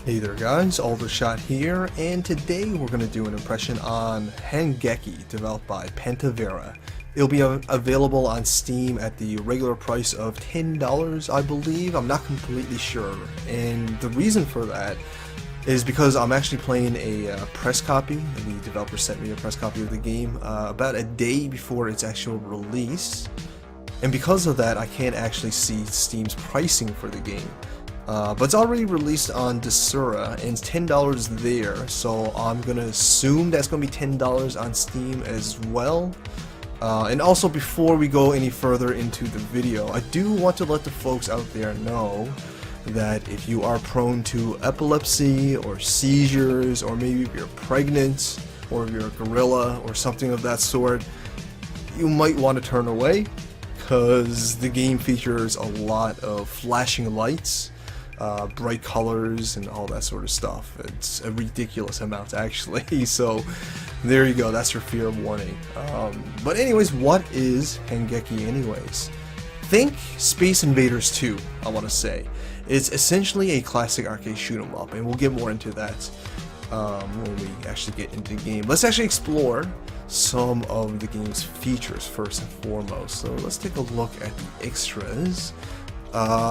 Hey there guys, Aldershot here, and today we're going to do an impression on Hangeki, developed by Pentavera. It'll be available on Steam at the regular price of $10, I believe. I'm not completely sure, and the reason for that is because I'm actually playing a press copy. The developer sent me a press copy of the game about a day before its actual release, and because of that I can't actually see Steam's pricing for the game. But it's already released on Desura, and it's $10 there, so I'm gonna assume that's gonna be $10 on Steam as well. And also, before we go any further into the video, I do want to let the folks out there know that if you are prone to epilepsy or seizures, or maybe if you're pregnant, or if you're a gorilla or something of that sort, you might want to turn away, because the game features a lot of flashing lights, bright colors, and all that sort of stuff. It's a ridiculous amount actually, so there you go, that's your fear warning. But anyways, what is Hangeki anyways? Think Space Invaders 2, I want to say. It's essentially a classic arcade shoot 'em up, and we'll get more into that when we actually get into the game. Let's actually explore some of the game's features first and foremost. So let's take a look at the extras.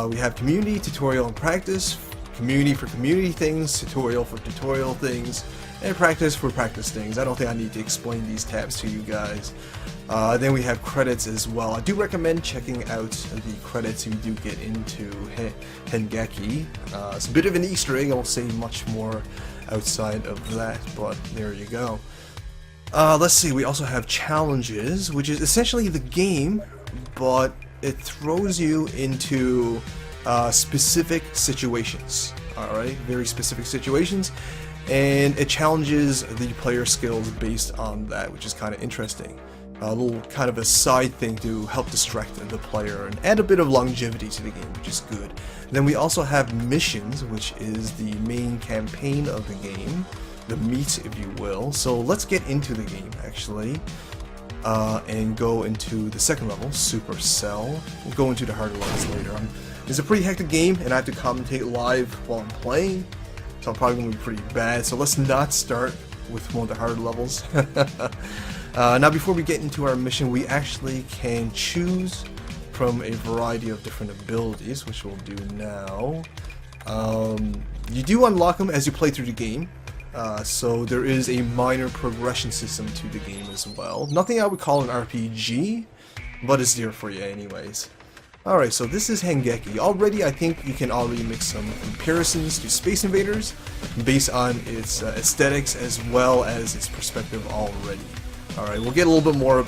We have community, tutorial, and practice. Community for community things, tutorial for tutorial things, and practice for practice things. I don't think I need to explain these tabs to you guys. Then we have credits as well. I do recommend checking out the credits if you do get into Hangeki. It's a bit of an Easter egg. I won't say much more outside of that, but there you go. Let's see, we also have challenges, which is essentially the game, but it throws you into specific situations. Alright, very specific situations, and it challenges the player skills based on that, which is kind of interesting. A little kind of a side thing to help distract the player and add a bit of longevity to the game, which is good. Then we also have missions, which is the main campaign of the game, the meat if you will. So let's get into the game actually. And go into the second level, Supercell. We'll go into the harder levels later. It's a pretty hectic game, and I have to commentate live while I'm playing, so I'm probably going to be pretty bad. So let's not start with one of the harder levels. Now, before we get into our mission, we actually can choose from a variety of different abilities, which we'll do now. You do unlock them as you play through the game. So there is a minor progression system to the game as well. Nothing I would call an RPG, but it's there for you anyways. Alright, so this is Hangeki. Already, I think you can already make some comparisons to Space Invaders based on its aesthetics as well as its perspective already. Alright, we'll get a little bit more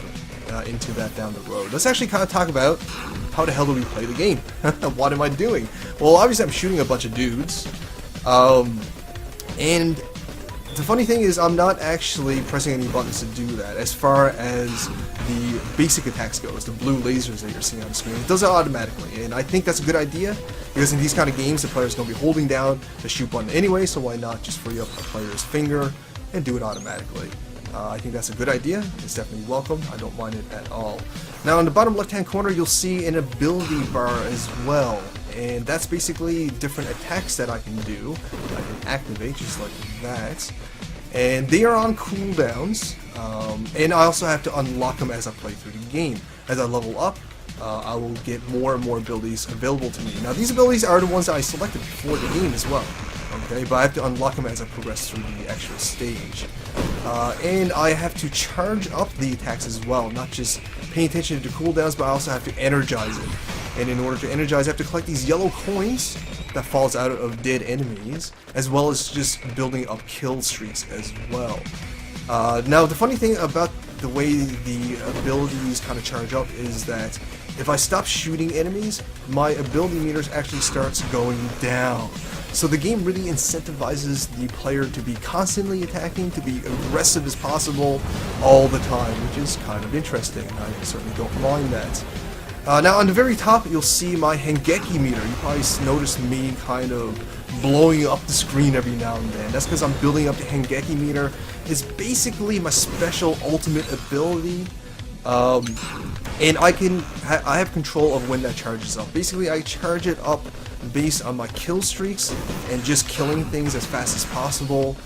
into that down the road. Let's actually kind of talk about how the hell do we play the game? What am I doing? Well, obviously I'm shooting a bunch of dudes. And the funny thing is, I'm not actually pressing any buttons to do that. As far as the basic attacks goes, the blue lasers that you're seeing on the screen, it does it automatically, and I think that's a good idea, because in these kind of games, the player's going to be holding down the shoot button anyway, so why not just free up the player's finger and do it automatically. I think that's a good idea. It's definitely welcome. I don't mind it at all. Now, in the bottom left-hand corner, you'll see an ability bar as well, and that's basically different attacks that I can do. I can activate just like that, and they are on cooldowns, and I also have to unlock them as I play through the game. As I level up, I will get more and more abilities available to me. Now, these abilities are the ones that I selected before the game as well. Okay, but I have to unlock them as I progress through the actual stage. And I have to charge up the attacks as well, not just paying attention to the cooldowns, but I also have to energize it. And in order to energize, I have to collect these yellow coins that falls out of dead enemies, as well as just building up kill streaks as well. Now, the funny thing about the way the abilities kind of charge up is that if I stop shooting enemies, my ability meters actually starts going down. So the game really incentivizes the player to be constantly attacking, to be aggressive as possible all the time, which is kind of interesting. I certainly don't mind that. Now on the very top, you'll see my Hangeki meter. You probably noticed me kind of blowing up the screen every now and then. That's because I'm building up the Hangeki meter. It's basically my special ultimate ability. And I have control of when that charges up. Basically, I charge it up based on my kill streaks and just killing things as fast as possible.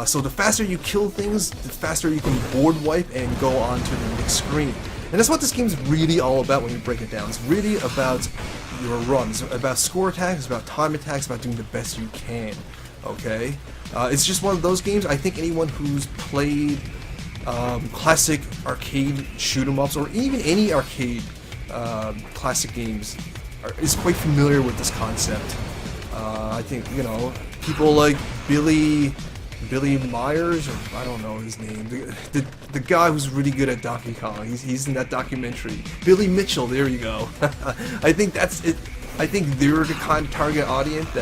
So the faster you kill things, the faster you can board wipe and go on to the next screen. And that's what this game's really all about when you break it down. It's really about your runs, about score attacks, about time attacks, about doing the best you can. Okay? It's just one of those games. I think anyone who's played classic arcade shoot-em-ups, or even any arcade classic games, is quite familiar with this concept. I think, you know, people like Billy Myers, or I don't know his name, the guy who's really good at Donkey Kong, he's in that documentary. Billy Mitchell, there you go. I think that's it. I think they're the kind of target audience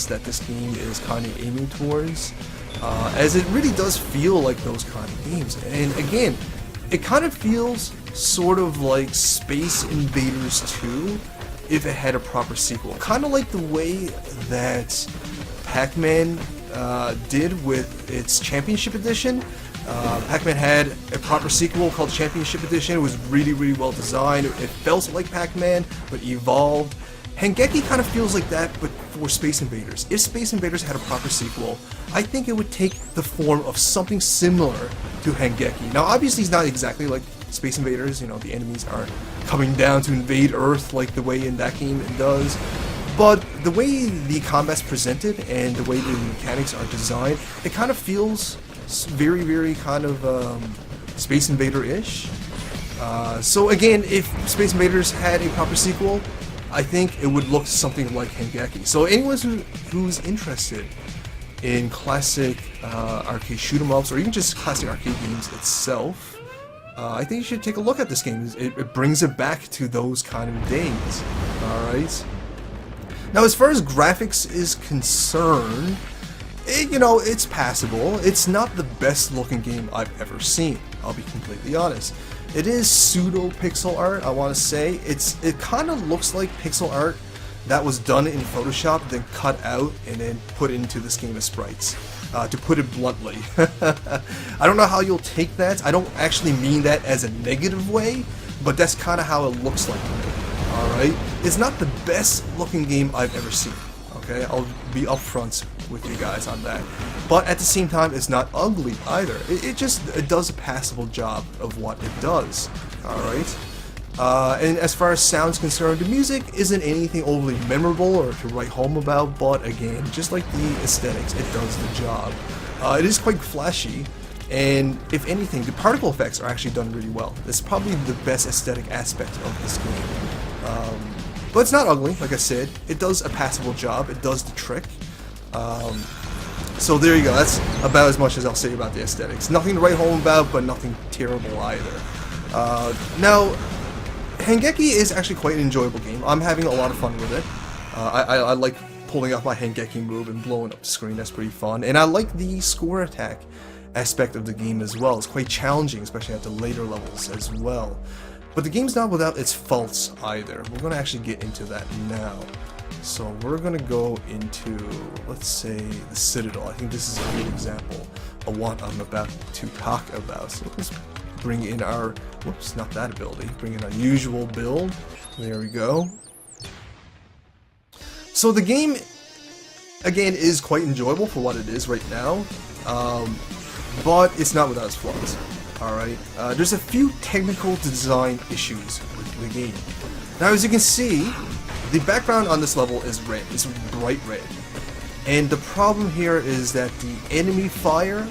that this game is kind of aiming towards, as it really does feel like those kind of games. And again, it kind of feels sort of like Space Invaders 2 if it had a proper sequel. Kind of like the way that Pac-Man did with its Championship Edition. Pac-Man had a proper sequel called Championship Edition. It was really, really well designed. It felt like Pac-Man, but evolved. Hangeki kind of feels like that, but for Space Invaders. If Space Invaders had a proper sequel, I think it would take the form of something similar to Hangeki. Now, obviously, it's not exactly like Space Invaders. You know, the enemies aren't coming down to invade Earth like the way in that game it does. But the way the combat's presented and the way the mechanics are designed, it kind of feels very, very kind of Space Invader-ish. So again, if Space Invaders had a proper sequel, I think it would look something like Hangeki. So anyone who's interested in classic arcade shoot-em-ups, or even just classic arcade games itself, I think you should take a look at this game. It brings it back to those kind of days. Alright? Now, as far as graphics is concerned, you know, it's passable. It's not the best looking game I've ever seen, I'll be completely honest. It is pseudo pixel art, I want to say. It kind of looks like pixel art that was done in Photoshop, then cut out and then put into this game as sprites, to put it bluntly. I don't know how you'll take that. I don't actually mean that as a negative way, but that's kind of how it looks like to me. Alright? It's not the best looking game I've ever seen. Okay? I'll be upfront with you guys on that. But at the same time, it's not ugly either. It does a passable job of what it does. Alright? And as far as sound's concerned, the music isn't anything overly memorable or to write home about, but again, just like the aesthetics, it does the job. It is quite flashy, and if anything, the particle effects are actually done really well. It's probably the best aesthetic aspect of this game. But it's not ugly, like I said. It does a passable job. It does the trick. So there you go. That's about as much as I'll say about the aesthetics. Nothing to write home about, but nothing terrible either. Now, Hangeki is actually quite an enjoyable game. I'm having a lot of fun with it. I like pulling off my Hangeki move and blowing up the screen. That's pretty fun. And I like the score attack aspect of the game as well. It's quite challenging, especially at the later levels as well. But the game's not without its faults either. We're going to actually get into that now. So we're going to go into, let's say, the Citadel. I think this is a good example of what I'm about to talk about. So let's bring in our, whoops, not that ability. Bring in our usual build. There we go. So the game, again, is quite enjoyable for what it is right now. But it's not without its flaws. Alright, there's a few technical design issues with the game. Now, as you can see, the background on this level is red. It's bright red. And the problem here is that the enemy fire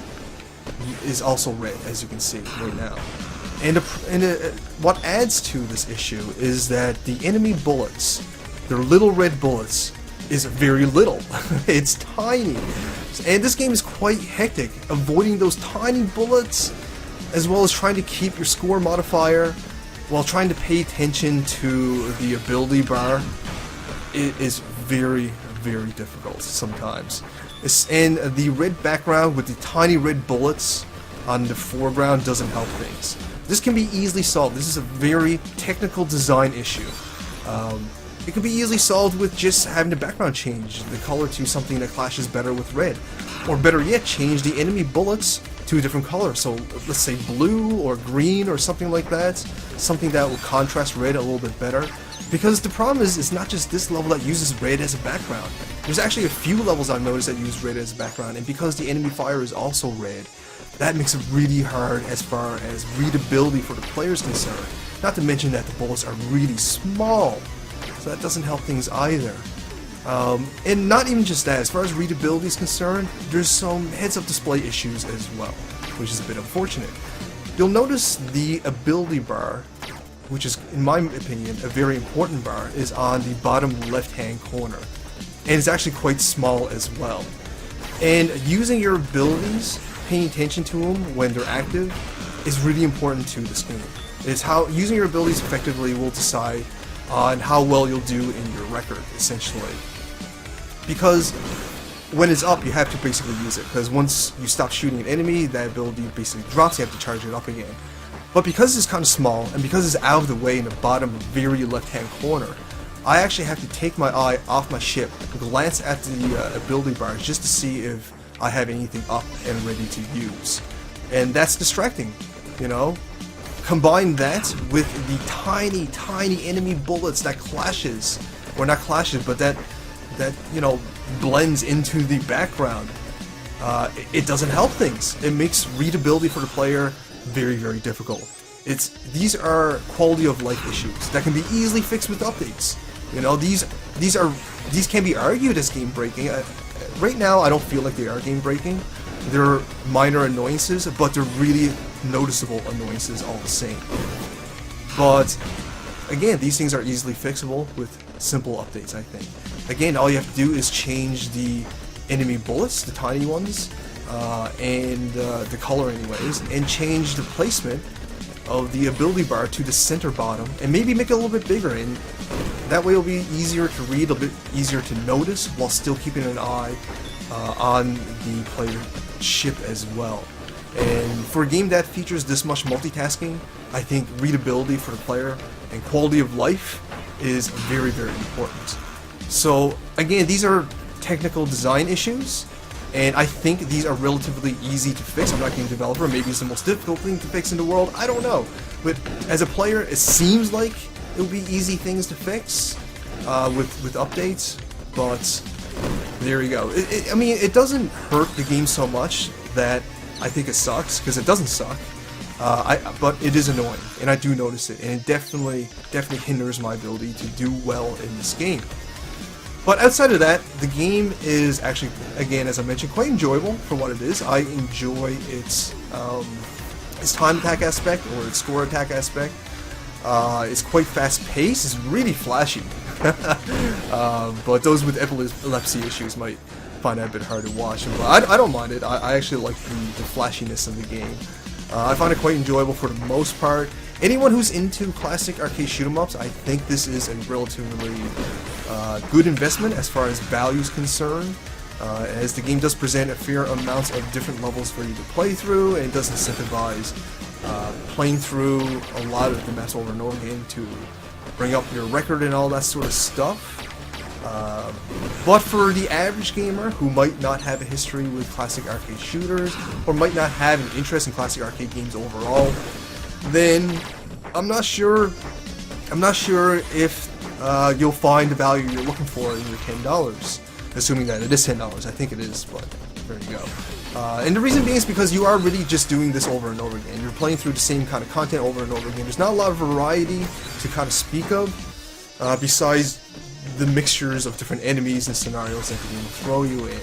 is also red, as you can see right now. And what adds to this issue is that the enemy bullets, their little red bullets, is very little. It's tiny. And this game is quite hectic. Avoiding those tiny bullets, as well as trying to keep your score modifier while trying to pay attention to the ability bar, it is very, very difficult sometimes. And the red background with the tiny red bullets on the foreground doesn't help things. This can be easily solved. This is a very technical design issue. It can be easily solved with just having the background change the color to something that clashes better with red. Or better yet, change the enemy bullets to a different color. So let's say blue or green or something like that, something that will contrast red a little bit better. Because the problem is, it's not just this level that uses red as a background. There's actually a few levels I've noticed that use red as a background, and because the enemy fire is also red, that makes it really hard as far as readability for the player is concerned. Not to mention that the bullets are really small, so that doesn't help things either. And not even just that, as far as readability is concerned, there's some heads-up display issues as well, which is a bit unfortunate. You'll notice the ability bar, which is, in my opinion, a very important bar, is on the bottom left-hand corner. And it's actually quite small as well. And using your abilities, paying attention to them when they're active, is really important to this game. It's how using your abilities effectively will decide on how well you'll do in your record, essentially. Because when it's up, you have to basically use it, because once you stop shooting an enemy, that ability basically drops, you have to charge it up again. But because it's kind of small, and because it's out of the way in the bottom very left-hand corner, I actually have to take my eye off my ship, glance at the ability bars just to see if I have anything up and ready to use. And that's distracting, you know? Combine that with the tiny, tiny enemy bullets that clashes, or not clashes, but that you know, blends into the background. It doesn't help things. It makes readability for the player very, very difficult. These are quality of life issues that can be easily fixed with updates. You know, these can be argued as game breaking. Right now, I don't feel like they are game breaking. They're minor annoyances, but they're really noticeable annoyances all the same. But again, these things are easily fixable with simple updates, I think. Again, all you have to do is change the enemy bullets, the tiny ones, and the color anyways, and change the placement of the ability bar to the center bottom, and maybe make it a little bit bigger, and that way it'll be easier to read, a bit easier to notice, while still keeping an eye on the player ship as well. And for a game that features this much multitasking, I think readability for the player and quality of life is very, very important. So again, these are technical design issues, and I think these are relatively easy to fix. I'm not a game developer, maybe it's the most difficult thing to fix in the world, I don't know. But as a player, it seems like it will be easy things to fix with updates, but there you go. I mean, it doesn't hurt the game so much that I think it sucks, because it doesn't suck. But it is annoying, and I do notice it, and it definitely hinders my ability to do well in this game. But outside of that, the game is actually, again, as I mentioned, quite enjoyable for what it is. I enjoy its time attack aspect, or its score attack aspect. It's quite fast-paced, it's really flashy. But those with epilepsy issues might find that a bit hard to watch. But I don't mind it. I actually like the flashiness of the game. I find it quite enjoyable for the most part. Anyone who's into classic arcade shoot-em-ups, I think this is a relatively good investment as far as value is concerned, as the game does present a fair amount of different levels for you to play through, and it does incentivize playing through a lot of the maps over and over again to bring up your record and all that sort of stuff. But for the average gamer who might not have a history with classic arcade shooters, or might not have an interest in classic arcade games overall, then I'm not sure if you'll find the value you're looking for in your $10, assuming that it is $10. I think it is, but there you go. And the reason being is because you are really just doing this over and over again. You're playing through the same kind of content over and over again. There's not a lot of variety to kind of speak of, besides the mixtures of different enemies and scenarios that the game will throw you in.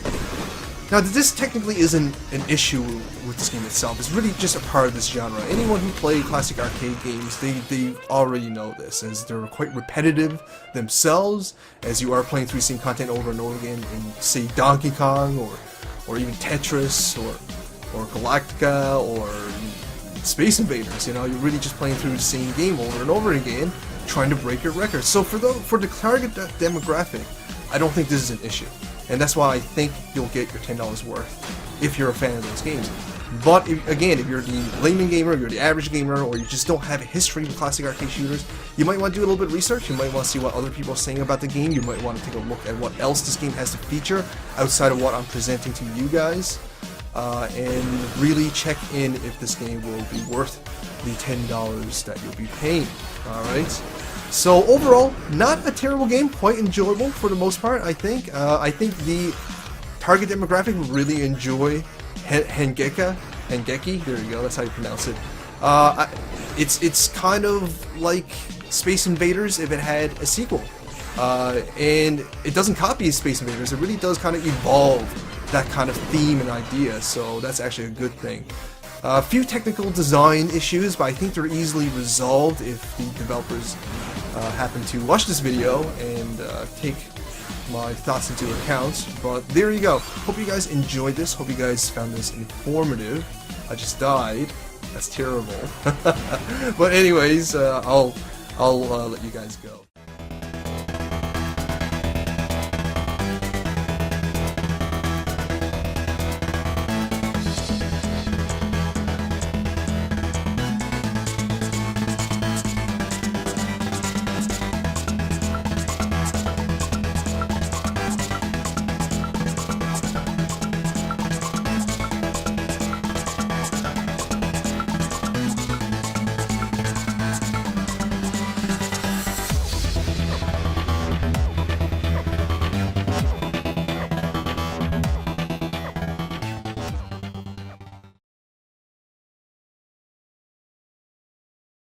Now, this technically isn't an issue with this game itself. It's really just a part of this genre. Anyone who played classic arcade games, they already know this, as they're quite repetitive themselves, as you are playing through the same content over and over again in, say, Donkey Kong, or even Tetris, or Galactica, or Space Invaders. You know, you're really just playing through the same game over and over again, trying to break your record. So for the target demographic, I don't think this is an issue. And that's why I think you'll get your $10 worth if you're a fan of those games. But again, if you're the layman gamer, you're the average gamer, or you just don't have a history with classic arcade shooters, you might want to do a little bit of research. You might want to see what other people are saying about the game. You might want to take a look at what else this game has to feature outside of what I'm presenting to you guys. and really check in if this game will be worth the $10 that you'll be paying. Alright, so overall, not a terrible game, quite enjoyable for the most part, I think. I think the target demographic will really enjoy Hangeki, there you go, that's how you pronounce it. It's kind of like Space Invaders if it had a sequel. And it doesn't copy Space Invaders, it really does kind of evolve that kind of theme and idea, so that's actually a good thing. A few technical design issues, but I think they're easily resolved if the developers happen to watch this video and take my thoughts into account. But there you go. Hope you guys enjoyed this. Hope you guys found this informative. I just died. That's terrible. But anyways, I'll let you guys go.